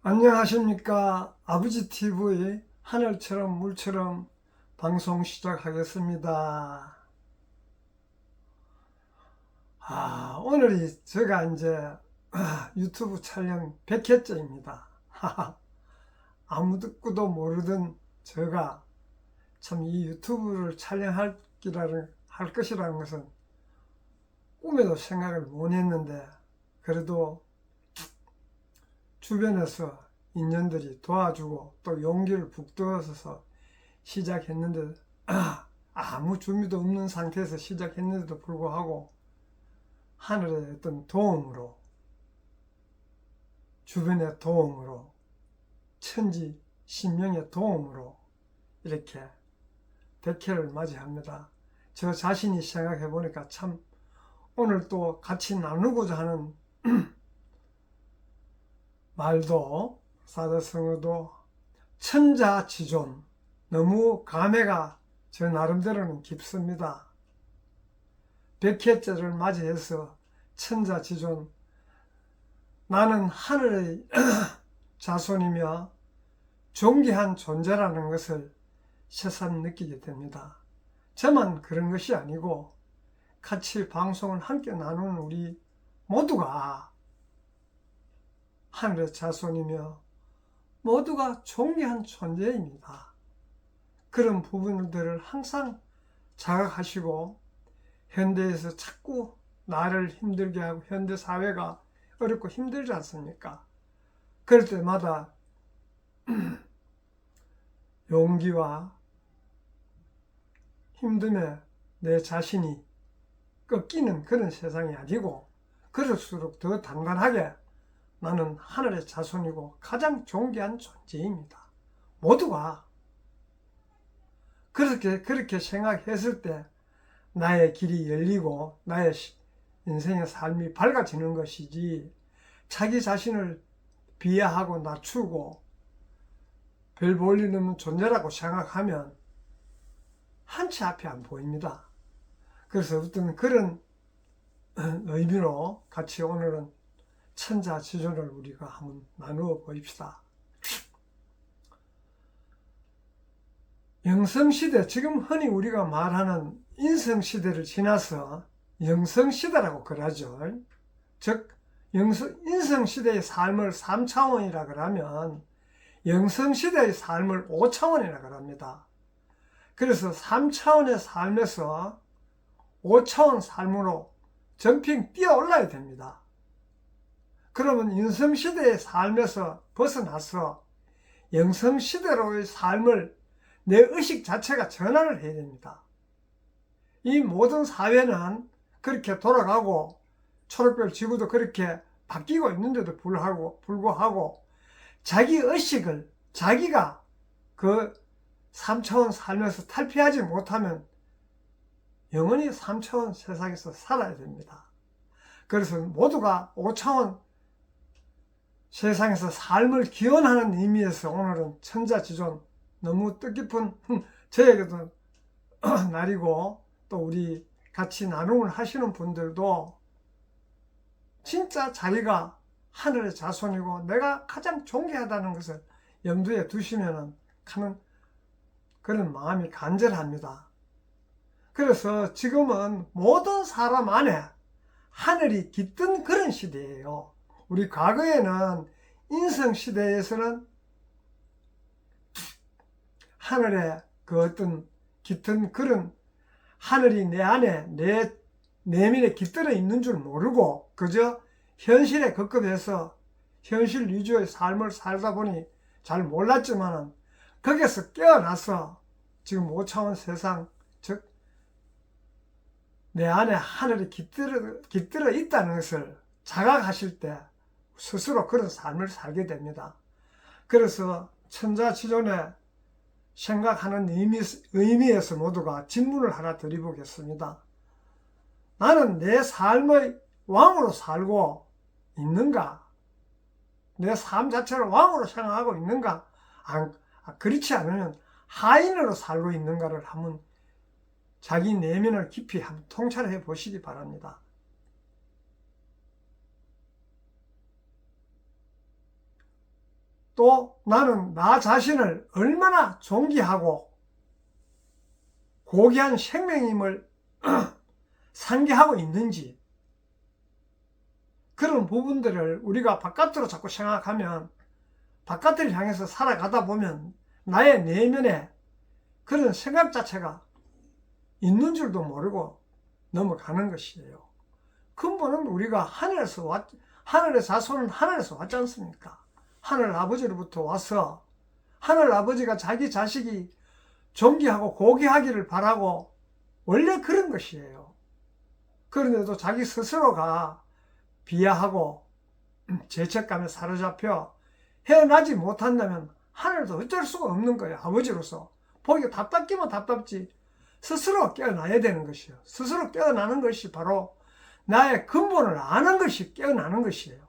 안녕하십니까. 아버지 TV 하늘처럼 물처럼 방송 시작하겠습니다. 오늘이 제가 이제 유튜브 촬영 100회째입니다. 아무도 모르던 제가 참 이 유튜브를 촬영할 것이라는 것은 꿈에도 생각을 못 했는데, 그래도 주변에서 인연들이 도와주고 또 용기를 북돋아서 시작했는데, 아무 준비도 없는 상태에서 시작했는데도 불구하고 하늘의 어떤 도움으로, 주변의 도움으로, 천지 신명의 도움으로 이렇게 100회를 맞이합니다. 저 자신이 생각해 보니까 참 오늘 또 같이 나누고자 하는 말도, 사자성어도 천자지존, 너무 감회가 저 나름대로는 깊습니다. 100회째를 맞이해서 천자지존, 나는 하늘의 자손이며 존귀한 존재라는 것을 새삼 느끼게 됩니다. 저만 그런 것이 아니고 같이 방송을 함께 나누는 우리 모두가 하늘의 자손이며 모두가 존귀한 존재입니다. 그런 부분들을 항상 자각하시고, 현대에서 자꾸 나를 힘들게 하고 현대 사회가 어렵고 힘들지 않습니까? 그럴 때마다 용기와 힘듦에 내 자신이 꺾이는 그런 세상이 아니고, 그럴수록 더 단단하게 나는 하늘의 자손이고 가장 존귀한 존재입니다. 모두가 그렇게 생각했을 때 나의 길이 열리고 나의 인생의 삶이 밝아지는 것이지, 자기 자신을 비하하고 낮추고 별 볼일 없는 존재라고 생각하면 한치 앞이 안 보입니다. 그래서 어떤 그런 의미로 같이 오늘은 천자지존을 우리가 한번 나누어 보입시다. 영성시대, 지금 흔히 우리가 말하는 인성시대를 지나서 영성시대라고 그러죠. 즉 인성시대의 삶을 3차원이라 그러면 영성시대의 삶을 5차원이라 그럽니다. 그래서 3차원의 삶에서 5차원 삶으로 점핑 뛰어 올라야 됩니다. 그러면 인성시대의 삶에서 벗어나서 영성시대로의 삶을, 내 의식 자체가 전환을 해야 됩니다. 이 모든 사회는 그렇게 돌아가고 초록별 지구도 그렇게 바뀌고 있는데도 불구하고 자기 의식을 자기가 그 3차원 삶에서 탈피하지 못하면 영원히 3차원 세상에서 살아야 됩니다. 그래서 모두가 5차원 세상에서 삶을 기원하는 의미에서 오늘은 천자지존, 너무 뜻깊은 저에게도 날이고, 또 우리 같이 나눔을 하시는 분들도 진짜 자기가 하늘의 자손이고 내가 가장 존귀하다는 것을 염두에 두시면 하는 그런 마음이 간절합니다. 그래서 지금은 모든 사람 안에 하늘이 깃든 그런 시대예요. 우리 과거에는 인성시대에서는 하늘에 그 어떤 깃든 그런 하늘이 내 안에, 내 내면에 깃들어 있는 줄 모르고 그저 현실에 급급해서 현실 위주의 삶을 살다 보니 잘 몰랐지만, 거기에서 깨어나서 지금 5차원 세상, 즉 내 안에 하늘이 깃들어 있다는 것을 자각하실 때 스스로 그런 삶을 살게 됩니다. 그래서 천자지존에 생각하는 의미에서 모두가 질문을 하나 드려보겠습니다. 나는 내 삶의 왕으로 살고 있는가? 내 삶 자체를 왕으로 생각하고 있는가? 그렇지 않으면 하인으로 살고 있는가를 한번 자기 내면을 깊이 한번 통찰해 보시기 바랍니다. 또 나는 나 자신을 얼마나 존귀하고 고귀한 생명임을 상기하고 있는지, 그런 부분들을 우리가 바깥으로 자꾸 생각하면 바깥을 향해서 살아가다 보면 나의 내면에 그런 생각 자체가 있는 줄도 모르고 넘어가는 것이에요. 근본은 우리가 하늘의 자손은 하늘에서 왔지 않습니까? 하늘 아버지로부터 와서 하늘 아버지가 자기 자식이 존귀하고 고귀하기를 바라고 원래 그런 것이에요. 그런데도 자기 스스로가 비하하고 죄책감에 사로잡혀 헤어나지 못한다면 하늘도 어쩔 수가 없는 거예요. 아버지로서 보기가 답답기만 답답지 스스로 깨어나야 되는 것이에요. 스스로 깨어나는 것이 바로 나의 근본을 아는 것이 깨어나는 것이에요.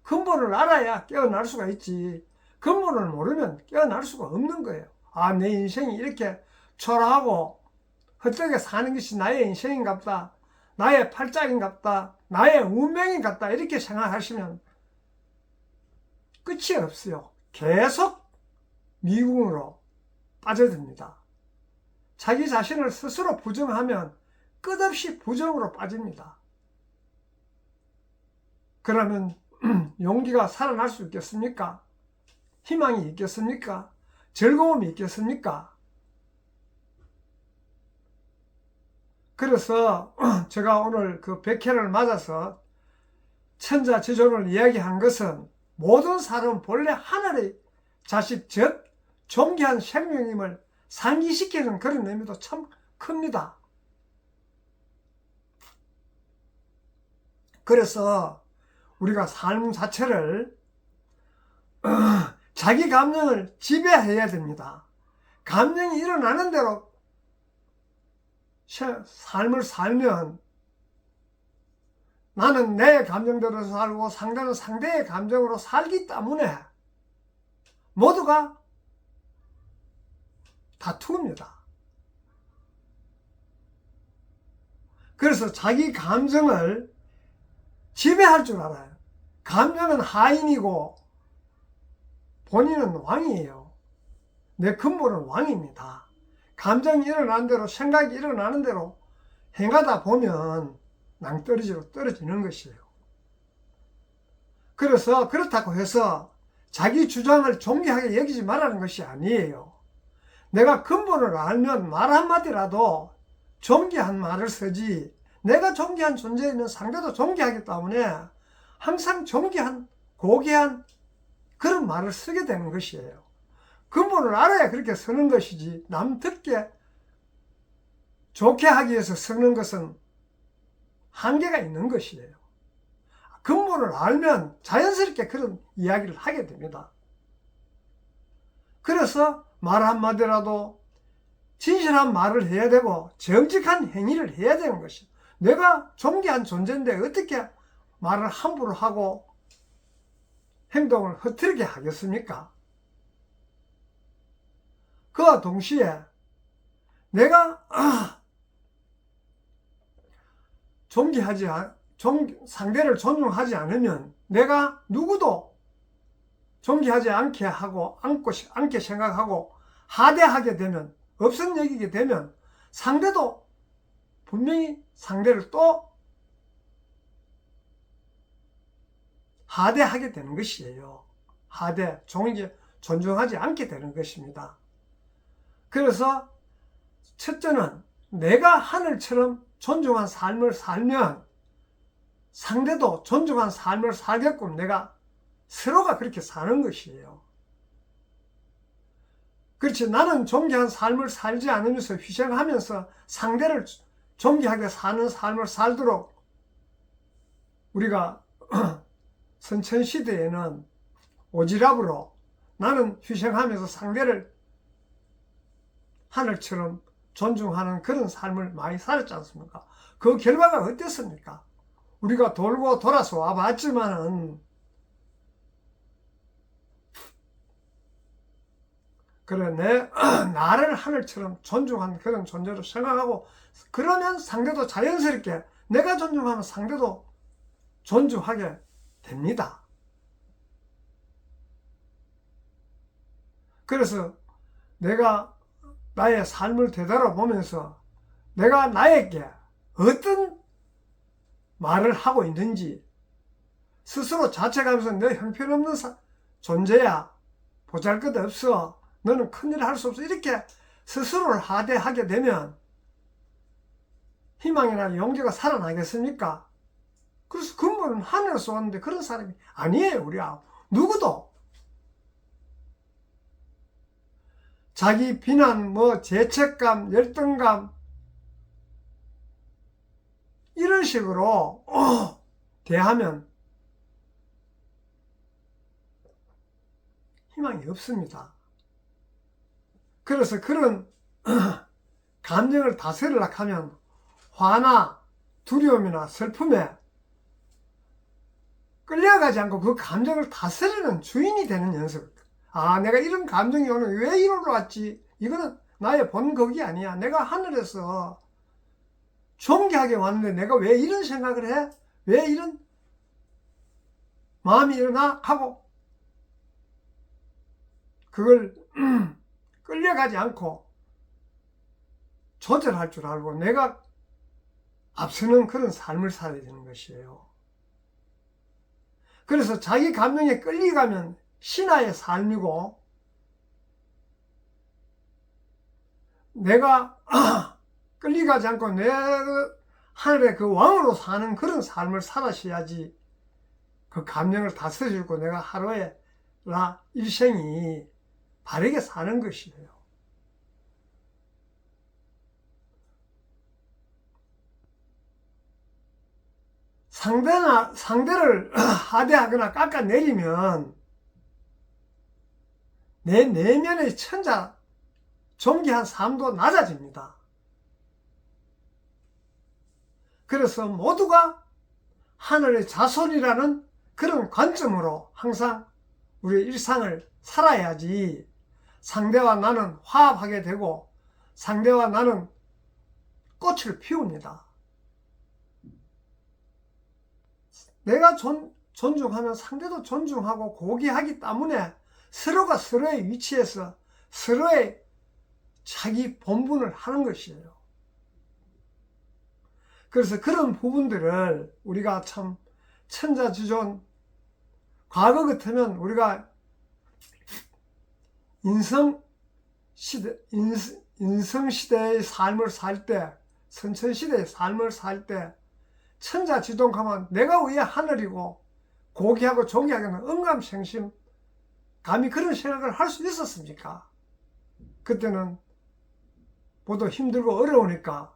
근본을 알아야 깨어날 수가 있지, 근본을 모르면 깨어날 수가 없는 거예요. 아, 내 인생이 이렇게 초라하고 헛되게 사는 것이 나의 인생인갑다, 나의 팔짝인갑다, 나의 운명인갑다, 이렇게 생각하시면 끝이 없어요. 계속 미궁으로 빠져듭니다. 자기 자신을 스스로 부정하면 끝없이 부정으로 빠집니다. 그러면 용기가 살아날 수 있겠습니까? 희망이 있겠습니까? 즐거움이 있겠습니까? 그래서 제가 오늘 그 100회를 맞아서 천자지존을 이야기한 것은 모든 사람은 본래 하늘의 자식, 즉 존귀한 생명임을 상기시키는 그런 의미도 참 큽니다. 그래서 우리가 삶 자체를 자기 감정을 지배해야 됩니다. 감정이 일어나는 대로 삶을 살면 나는 내 감정대로 살고 상대는 상대의 감정으로 살기 때문에 모두가 다투입니다. 그래서 자기 감정을 지배할 줄 알아요. 감정은 하인이고 본인은 왕이에요. 내 근본은 왕입니다. 감정이 일어나는 대로, 생각이 일어나는 대로 행하다 보면 낭떠러지로 떨어지는 것이에요. 그래서 그렇다고 해서 자기 주장을 존귀하게 여기지 말라는 것이 아니에요. 내가 근본을 알면 말 한마디라도 존귀한 말을 쓰지, 내가 존귀한 존재이면 상대도 존귀하기 때문에 항상 존귀한, 고귀한 그런 말을 쓰게 되는 것이에요. 근본을 알아야 그렇게 쓰는 것이지, 남 듣게 좋게 하기 위해서 쓰는 것은 한계가 있는 것이에요. 근본을 알면 자연스럽게 그런 이야기를 하게 됩니다. 그래서 말 한마디라도 진실한 말을 해야 되고 정직한 행위를 해야 되는 것이에요. 내가 존귀한 존재인데 어떻게 말을 함부로 하고 행동을 흐트리게 하겠습니까? 그와 동시에 내가 상대를 존중하지 않으면 내가 누구도 존귀하지 않게 하고 않게 생각하고 하대하게 되면, 없은 여기게 되면 상대도 분명히 상대를 또 하대하게 되는 것이에요. 하대, 존중하지 않게 되는 것입니다. 그래서 첫째는 내가 하늘처럼 존중한 삶을 살면 상대도 존중한 삶을 살게끔 내가 서로가 그렇게 사는 것이에요. 그렇지, 나는 존귀한 삶을 살지 않으면서 희생하면서 상대를 존귀하게 사는 삶을 살도록 우리가 선천시대에는 오지랖으로 나는 희생하면서 상대를 하늘처럼 존중하는 그런 삶을 많이 살았지 않습니까? 그 결과가 어땠습니까? 우리가 돌고 돌아서 와봤지만은 그래, 나를 하늘처럼 존중하는 그런 존재로 생각하고, 그러면 상대도 자연스럽게 내가 존중하면 상대도 존중하게 됩니다. 그래서 내가 나의 삶을 되돌아보면서 내가 나에게 어떤 말을 하고 있는지 스스로 자책하면서 너 형편없는 존재야, 보잘것없어, 너는 큰일 할 수 없어, 이렇게 스스로를 하대하게 되면 희망이나 용기가 살아나겠습니까? 그래서 근본은 하늘에서 왔는데 그런 사람이 아니에요. 우리가 누구도 자기 비난, 죄책감, 열등감 이런 식으로 대하면 희망이 없습니다. 그래서 그런 감정을 다스리려고 하면 화나 두려움이나 슬픔에 끌려가지 않고 그 감정을 다스리는 주인이 되는 연습. 아, 내가 이런 감정이 오늘 왜 이리로 왔지? 이거는 나의 본격이 아니야. 내가 하늘에서 존귀하게 왔는데 내가 왜 이런 생각을 해? 왜 이런 마음이 일어나? 하고 그걸 끌려가지 않고 조절할 줄 알고 내가 앞서는 그런 삶을 살아야 되는 것이에요. 그래서 자기 감정에 끌려가면 신하의 삶이고 내가 끌려가지 않고 내 하늘의 그 왕으로 사는 그런 삶을 살아셔야지 그 감정을 다스려주고 내가 하루에 나 일생이 바르게 사는 것이에요. 상대를 하대하거나 깎아내리면 내 내면의 천자 존귀한 삶도 낮아집니다. 그래서 모두가 하늘의 자손이라는 그런 관점으로 항상 우리의 일상을 살아야지 상대와 나는 화합하게 되고 상대와 나는 꽃을 피웁니다. 내가 존중하면 상대도 존중하고 고귀하기 때문에 서로가 서로의 위치에서 서로의 자기 본분을 하는 것이에요. 그래서 그런 부분들을 우리가 참 천자지존 과거 같으면 우리가 인성시대의 삶을 살 때, 선천시대의 삶을 살 때 천자지존하면 내가 왜 하늘이고 고귀하고 존귀하게는 응감생심 감히 그런 생각을 할 수 있었습니까? 그때는 모두 힘들고 어려우니까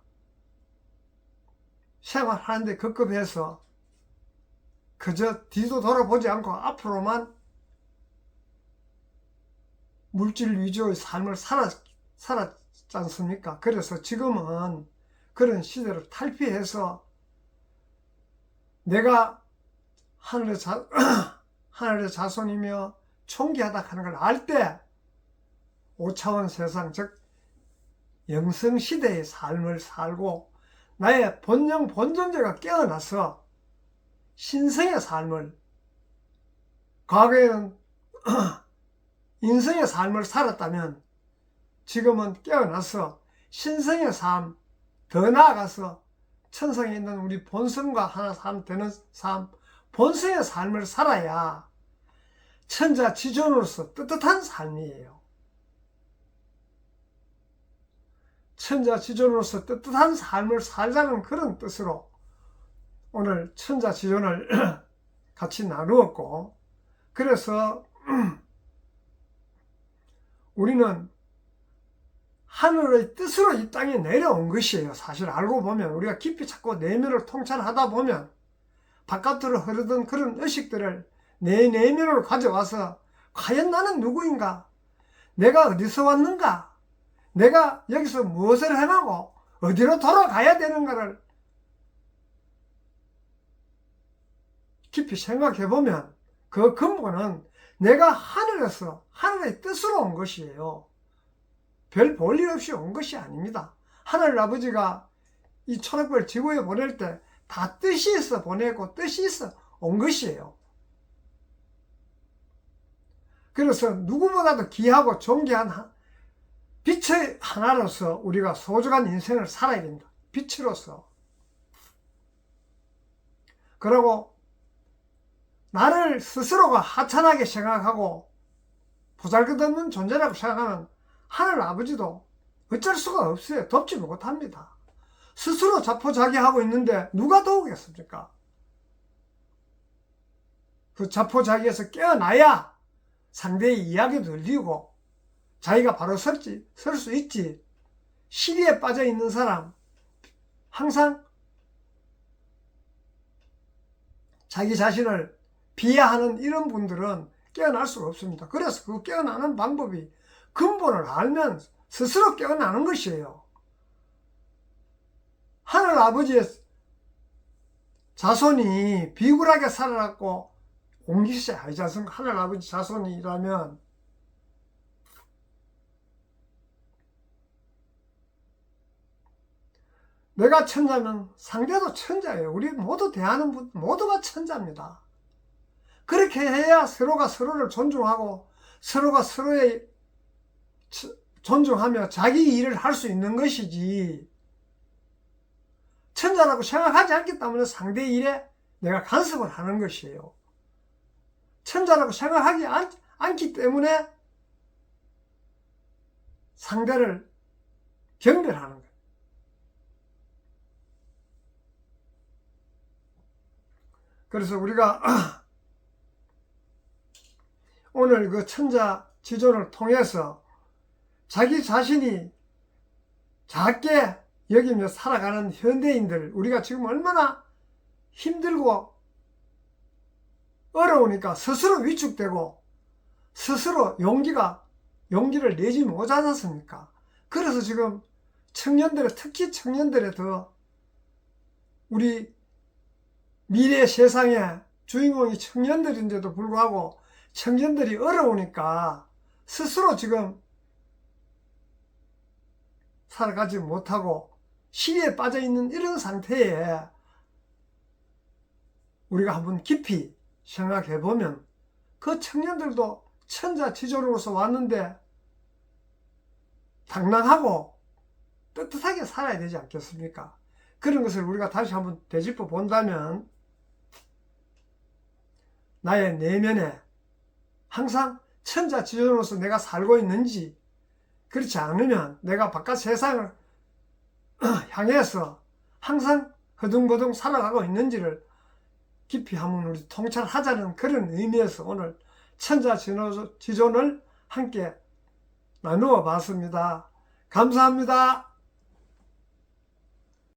생활하는데 급급해서 그저 뒤도 돌아보지 않고 앞으로만 물질 위주의 삶을 살았지 않습니까? 그래서 지금은 그런 시대를 탈피해서 내가 하늘의 자손이며 존귀하다 하는 걸 알 때 5차원 세상, 즉 영성시대의 삶을 살고 나의 본영 본존재가 깨어나서 신성의 삶을, 과거에는 인성의 삶을 살았다면 지금은 깨어나서 신성의 삶, 더 나아가서 천성에 있는 우리 본성과 하나 되는 삶, 본성의 삶을 살아야 천자지존으로서 떳떳한 삶이에요. 천자지존으로서 떳떳한 삶을 살자는 그런 뜻으로 오늘 천자지존을 같이 나누었고, 그래서 우리는 하늘의 뜻으로 이 땅에 내려온 것이에요. 사실 알고 보면 우리가 깊이 찾고 내면을 통찰하다 보면 바깥으로 흐르던 그런 의식들을 내 내면으로 가져와서 과연 나는 누구인가? 내가 어디서 왔는가? 내가 여기서 무엇을 행하고 어디로 돌아가야 되는가를 깊이 생각해 보면 그 근본은 내가 하늘에서 하늘의 뜻으로 온 것이에요. 별 볼일 없이 온 것이 아닙니다. 하늘 아버지가 이 천억별 지구에 보낼 때 다 뜻이 있어 보내고 뜻이 있어 온 것이에요. 그래서 누구보다도 귀하고 존귀한 빛의 하나로서 우리가 소중한 인생을 살아야 됩니다. 빛으로서. 그리고 나를 스스로가 하찮하게 생각하고 보잘것없는 존재라고 생각하면 하늘 아버지도 어쩔 수가 없어요. 돕지 못합니다. 스스로 자포자기하고 있는데 누가 도우겠습니까? 그 자포자기에서 깨어나야 상대의 이야기도 들리고 자기가 바로 설 수 있지. 시리에 빠져 있는 사람, 항상 자기 자신을 비하하는 이런 분들은 깨어날 수가 없습니다. 그래서 그 깨어나는 방법이 근본을 알면 스스로 깨어나는 것이에요. 하늘 아버지의 자손이 비굴하게 살아났고 옮기시 아니지 않습니까? 하늘 아버지 자손이라면 내가 천자면 상대도 천자예요. 우리 모두 대하는 분 모두가 천자입니다. 그렇게 해야 서로가 서로를 존중하고 서로가 서로의 존중하며 자기 일을 할 수 있는 것이지, 천자라고 생각하지 않기 때문에 상대 일에 내가 간섭을 하는 것이에요. 천자라고 생각하지 않기 때문에 상대를 경멸하는 거예요. 그래서 우리가 오늘 그 천자 지존을 통해서 자기 자신이 작게 여기며 살아가는 현대인들, 우리가 지금 얼마나 힘들고 어려우니까 스스로 위축되고 스스로 용기를 내지 못하지 않습니까? 그래서 지금 청년들의, 특히 청년들의 더 우리 미래 세상의 주인공이 청년들인데도 불구하고 청년들이 어려우니까 스스로 지금 살아가지 못하고 시리에 빠져 있는 이런 상태에 우리가 한번 깊이 생각해 보면 그 청년들도 천자지존으로서 왔는데 당당하고 떳떳하게 살아야 되지 않겠습니까? 그런 것을 우리가 다시 한번 되짚어 본다면 나의 내면에 항상 천자지존으로서 내가 살고 있는지, 그렇지 않으면 내가 바깥 세상을 향해서 항상 허둥버둥 살아가고 있는지를 깊이 한번 우리 통찰하자는 그런 의미에서 오늘 천자지존을 함께 나누어 봤습니다. 감사합니다.